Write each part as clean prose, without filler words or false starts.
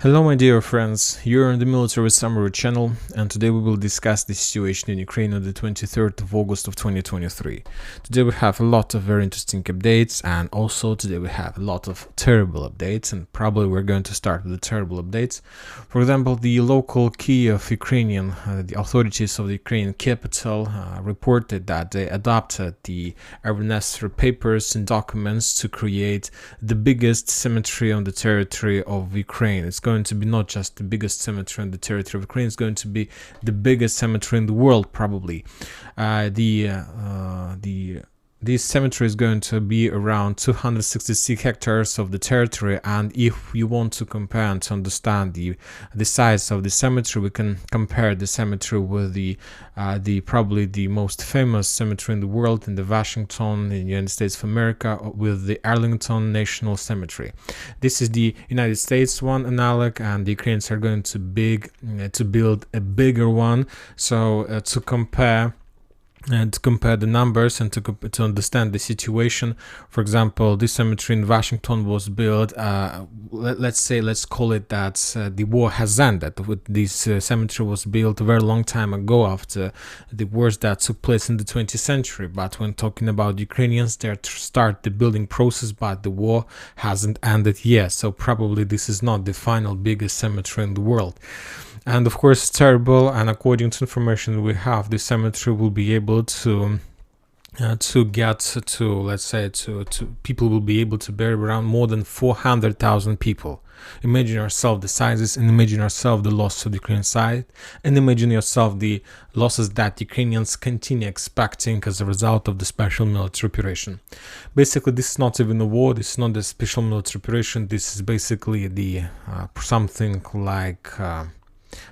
Hello my dear friends, you're on the Military Summary channel, and today we will discuss the situation in Ukraine on the 23rd of August of 2023. Today we have a lot of very interesting updates, and also today we have a lot of terrible updates, and probably we're going to start with the terrible updates. For example, the local Kiev Ukrainian, the authorities of the Ukrainian capital reported that they adopted the necessary papers and documents to create the biggest cemetery on the territory of Ukraine. It's going to be not just the biggest cemetery on the territory of Ukraine, it's going to be the biggest cemetery in the world, probably. This cemetery is going to be around 266 hectares of the territory, and if you want to compare and to understand the size of the cemetery, we can compare the cemetery with the probably the most famous cemetery in the world, in the Washington, in the United States of America, with the Arlington National Cemetery. This is the United States one analog, and the Ukrainians are going to build a bigger one. So to compare the numbers and to understand the situation. For example, this cemetery in Washington was built, let's call it that the war has ended. This cemetery was built a very long time ago after the wars that took place in the 20th century. But when talking about Ukrainians, they start the building process, but the war hasn't ended yet. So probably this is not the final biggest cemetery in the world. And of course, it's terrible, and according to information we have, the cemetery will be able to people will be able to bury around more than 400,000 people. Imagine yourself the sizes, and imagine yourself the loss of the Ukrainian side, and imagine yourself the losses that Ukrainians continue expecting as a result of the special military operation. Basically, this is not even a war, this is not a special military operation, this is basically the something like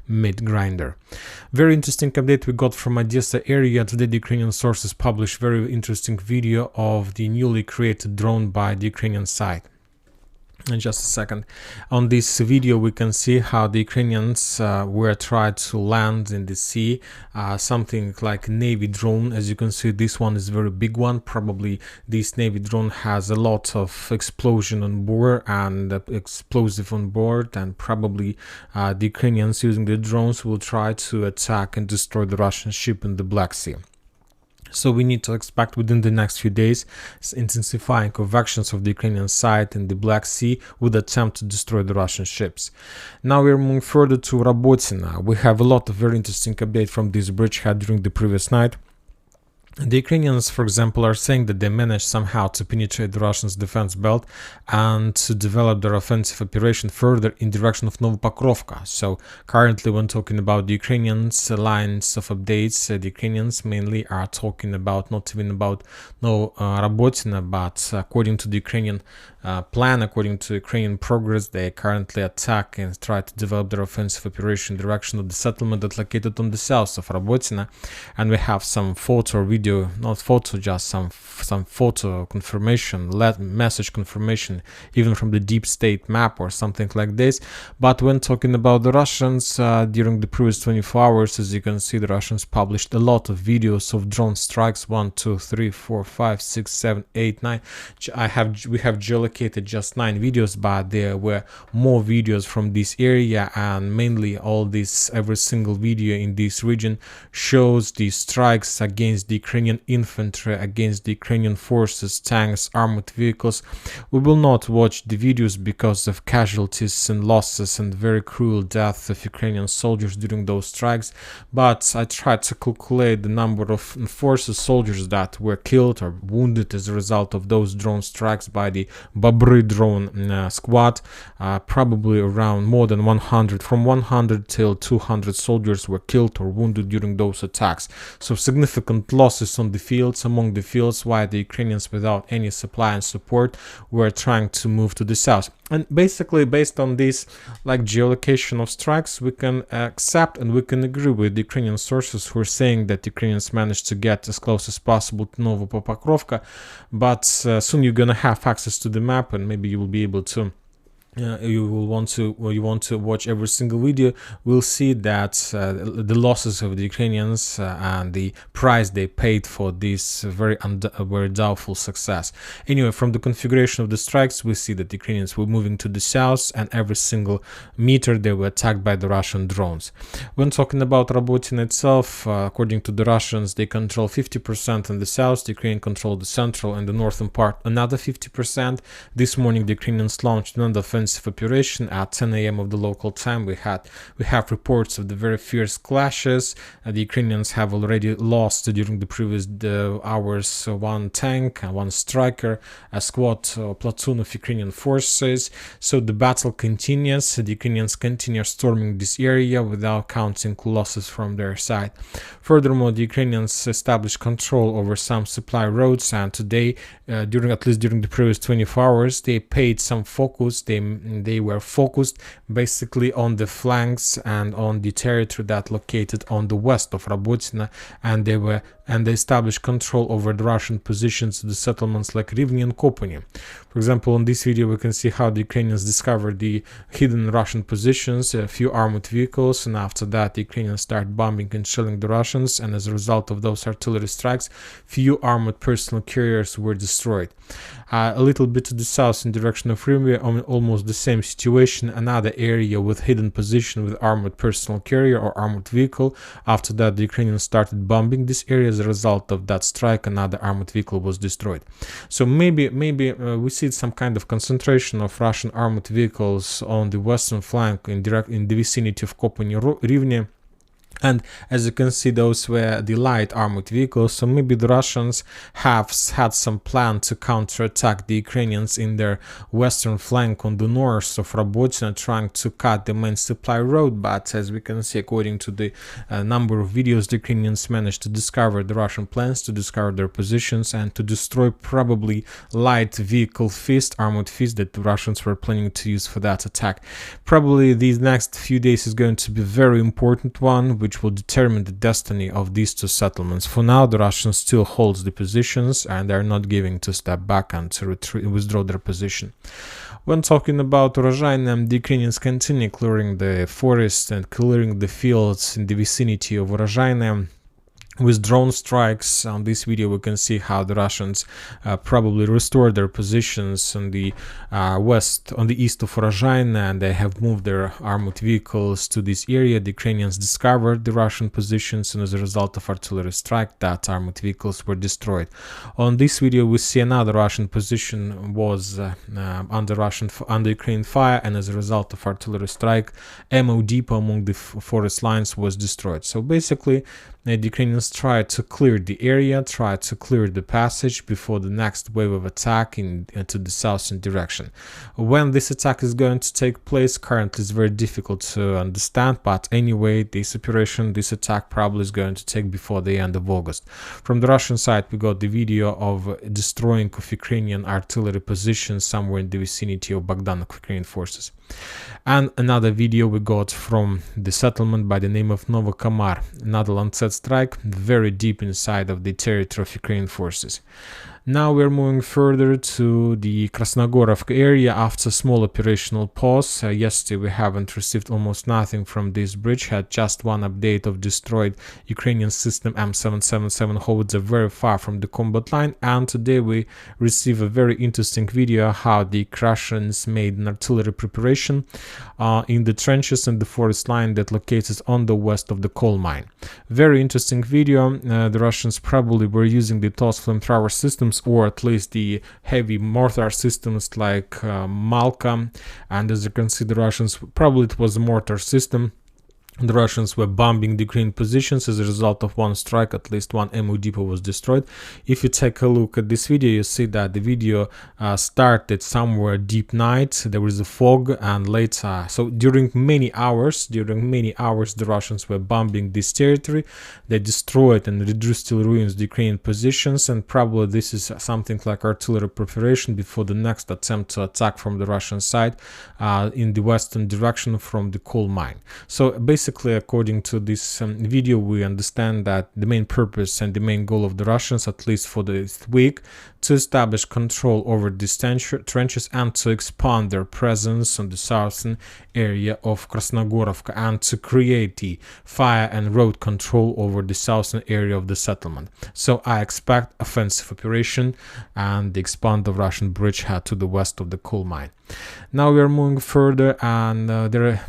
meat grinder. Very interesting update we got from Odessa area. Today the Ukrainian sources published very interesting video of the newly created drone by the Ukrainian side. In just a second, on this video we can see how the Ukrainians were tried to land in the sea, something like a Navy drone. As you can see, this one is a very big one. Probably this Navy drone has a lot of explosion on board and explosive on board, and probably the Ukrainians using the drones will try to attack and destroy the Russian ship in the Black Sea. So we need to expect within the next few days intensifying of actions of the Ukrainian side in the Black Sea with attempt to destroy the Russian ships. Now we're moving further to Robotyne. We have a lot of very interesting update from this bridgehead during the previous night. The Ukrainians, for example, are saying that they managed somehow to penetrate the Russians' defense belt and to develop their offensive operation further in direction of Novopokrovka. So currently, when talking about the Ukrainians' lines of updates, the Ukrainians mainly are talking about not even about Robotyne, but according to the Ukrainian plan, according to Ukrainian progress, they currently attack and try to develop their offensive operation in direction of the settlement that located on the south of Robotyne. And we have some photo or video, not photo, just some photo confirmation, message confirmation, even from the deep state map or something like this. But when talking about the Russians, during the previous 24 hours, as you can see, the Russians published a lot of videos of drone strikes. 1, 2, 3, 4, 5, 6, 7, 8, 9. We have geolocated just 9 videos, but there were more videos from this area, and mainly every single video in this region shows the strikes against the Ukrainian infantry, against the Ukrainian forces, tanks, armored vehicles. We will not watch the videos because of casualties and losses and very cruel death of Ukrainian soldiers during those strikes, but I tried to calculate the number of forces, soldiers that were killed or wounded as a result of those drone strikes by the Babry drone squad. Probably around more than 100, from 100 till 200 soldiers were killed or wounded during those attacks. So significant losses on the fields, among the fields, while the Ukrainians, without any supply and support, were trying to move to the south. And basically, based on this geolocation of strikes, we can accept and we can agree with the Ukrainian sources who are saying that Ukrainians managed to get as close as possible to Novopokrovka, but soon you're gonna have access to the map, and maybe you will be able to you will want to, or you want to watch every single video, we'll see that the losses of the Ukrainians and the price they paid for this very doubtful success. Anyway, from the configuration of the strikes, we see that the Ukrainians were moving to the south, and every single meter they were attacked by the Russian drones. When talking about Robotyne itself, according to the Russians, they control 50% in the south, the Ukraine controlled the central and the northern part another 50%. This morning the Ukrainians launched another offensive operation at 10 a.m. of the local time. We have reports of the very fierce clashes. The Ukrainians have already lost during the previous hours one tank, one striker, a squad or platoon of Ukrainian forces. So the battle continues. The Ukrainians continue storming this area without counting losses from their side. Furthermore, the Ukrainians established control over some supply roads, and today, at least during the previous 24 hours, they paid some focus. They were focused basically on the flanks and on the territory that located on the west of Robotyne, and they established control over the Russian positions, the settlements like Rivne and Kopany. For example, in this video we can see how the Ukrainians discovered the hidden Russian positions, a few armored vehicles, and after that the Ukrainians start bombing and shelling the Russians, and as a result of those artillery strikes, few armored personal carriers were destroyed. A little bit to the south in direction of Rivne, almost the same situation, another area with hidden position with armored personal carrier or armored vehicle. After that the Ukrainians started bombing this area. As a result of that strike, another armored vehicle was destroyed. So maybe we see some kind of concentration of Russian armored vehicles on the western flank in the vicinity of Kopany Rivne. And as you can see, those were the light armored vehicles, so maybe the Russians have had some plan to counterattack the Ukrainians in their western flank on the north of Robotyne, trying to cut the main supply road. But as we can see, according to the number of videos, the Ukrainians managed to discover the Russian plans, to discover their positions, and to destroy probably light vehicle armored fist that the Russians were planning to use for that attack. Probably these next few days is going to be a very important one, which will determine the destiny of these two settlements. For now, the Russians still holds the positions, and they are not giving to step back and to withdraw their position. When talking about Urozhaine, the Ukrainians continue clearing the forests and clearing the fields in the vicinity of Urozhaine with drone strikes. On this video we can see how the Russians probably restored their positions on the east of Urozhaine, and they have moved their armored vehicles to this area. The Ukrainians discovered the Russian positions, and as a result of artillery strike, that armored vehicles were destroyed. On this video we see another Russian position was under Ukrainian fire, and as a result of artillery strike, ammo depot among the forest lines was destroyed. So basically the Ukrainians tried to clear the area, tried to clear the passage before the next wave of attack into the southern direction. When this attack is going to take place currently is very difficult to understand, but anyway, this attack probably is going to take before the end of August. From the Russian side, we got the video of destroying of Ukrainian artillery positions somewhere in the vicinity of Bogdanov Ukrainian forces. And another video we got from the settlement by the name of Novokamar, another Lancet strike very deep inside of the territory of Ukrainian forces. Now we're moving further to the Krasnogorovka area after a small operational pause. Yesterday we haven't received almost nothing from this bridge, had just one update of destroyed Ukrainian system M777 howitzer very far from the combat line, and today we receive a very interesting video how the Russians made an artillery preparation in the trenches in the forest line that located on the west of the coal mine. Very interesting video. The Russians probably were using the TOS flamethrower systems, or at least the heavy mortar systems like Malka, and as you can see, the Russians, probably it was a mortar system. The Russians were bombing the Ukrainian positions. As a result of one strike, at least one ammo depot was destroyed. If you take a look at this video, you see that the video started somewhere deep night. There was a fog, and later, so during many hours, the Russians were bombing this territory. They destroyed and reduced to ruins the Ukrainian positions, and probably this is something like artillery preparation before the next attempt to attack from the Russian side in the western direction from the coal mine. So basically, according to this video, we understand that the main purpose and the main goal of the Russians, at least for this week, to establish control over these trenches and to expand their presence on the southern area of Krasnogorovka and to create the fire and road control over the southern area of the settlement. So I expect offensive operation and the expand of Russian bridgehead to the west of the coal mine. Now we are moving further, and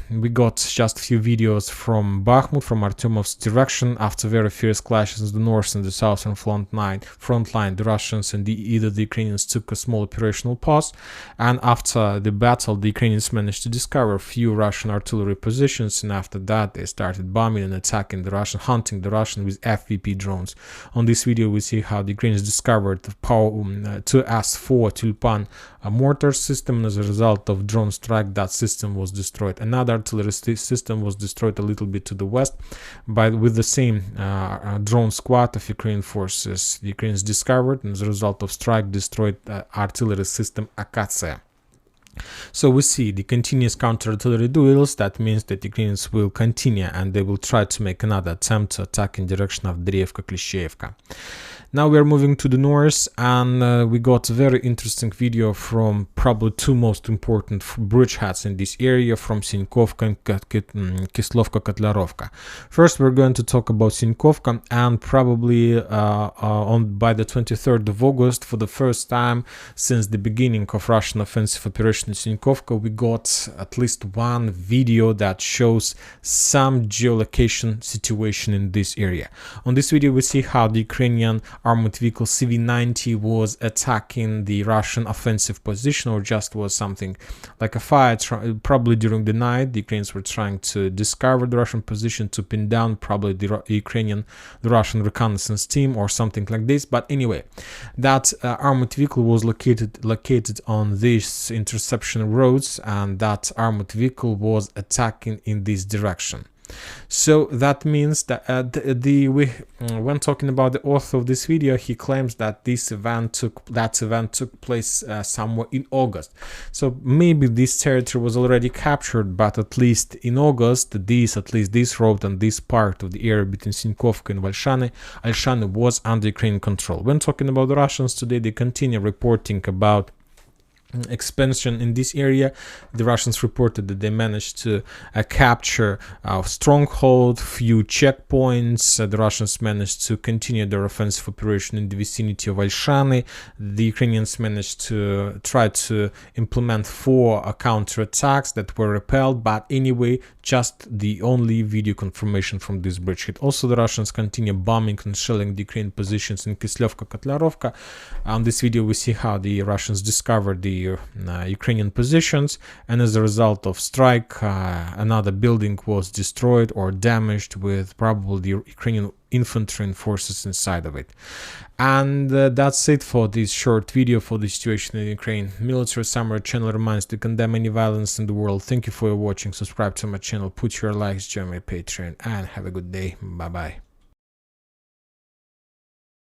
we got just a few videos from Bakhmut, from Artyomov's direction. After very fierce clashes in the north and the southern front line, the Russians and either the Ukrainians took a small operational pause, and after the battle the Ukrainians managed to discover a few Russian artillery positions, and after that they started bombing and attacking the Russian, hunting the Russian with FVP drones. On this video we see how the Ukrainians discovered the power 2S4 Tulpan mortar system, and as a result of drone strike that system was destroyed. Another artillery system was destroyed a little bit to the west with the same drone squad of Ukrainian forces. The Ukrainians discovered, and as a result of strike destroyed artillery system Akatsiya. So we see the continuous counter-artillery duels. That means that the Ukrainians will continue and they will try to make another attempt to attack in direction of Dryevka-Klishchevka. Now we are moving to the north, and we got a very interesting video from probably two most important bridgeheads in this area, from Sinkovka and Kislovka-Kotlarovka. First we're going to talk about Sinkovka, and probably by the 23rd of August, for the first time since the beginning of Russian offensive operation in Sinkovka, we got at least one video that shows some geolocation situation in this area. On this video we see how the Ukrainian armored vehicle CV-90 was attacking the Russian offensive position, or just was something like a fire. Probably during the night the Ukrainians were trying to discover the Russian position, to pin down probably the Russian reconnaissance team or something like this. But anyway, that armored vehicle was located on these interception roads, and that armored vehicle was attacking in this direction. So that means that when talking about the author of this video, he claims that that event took place somewhere in August. So maybe this territory was already captured, but at least in August, this road and this part of the area between Sinkovka and Alshany was under Ukrainian control. When talking about the Russians today, they continue reporting about expansion in this area. The Russians reported that they managed to capture a stronghold, few checkpoints. The Russians managed to continue their offensive operation in the vicinity of Alshany. The Ukrainians managed to try to implement 4 counterattacks that were repelled, but anyway, just the only video confirmation from this bridgehead. Also, the Russians continue bombing and shelling the Ukrainian positions in Kislovka-Kotlarovka. On this video we see how the Russians discovered the Ukrainian positions, and as a result of strike another building was destroyed or damaged, with probably the Ukrainian infantry and forces inside of it. And that's it for this short video for the situation in Ukraine. Military Summary channel reminds to condemn any violence in the world. Thank you for watching. Subscribe to my channel, put your likes, join my Patreon, and have a good day. Bye bye.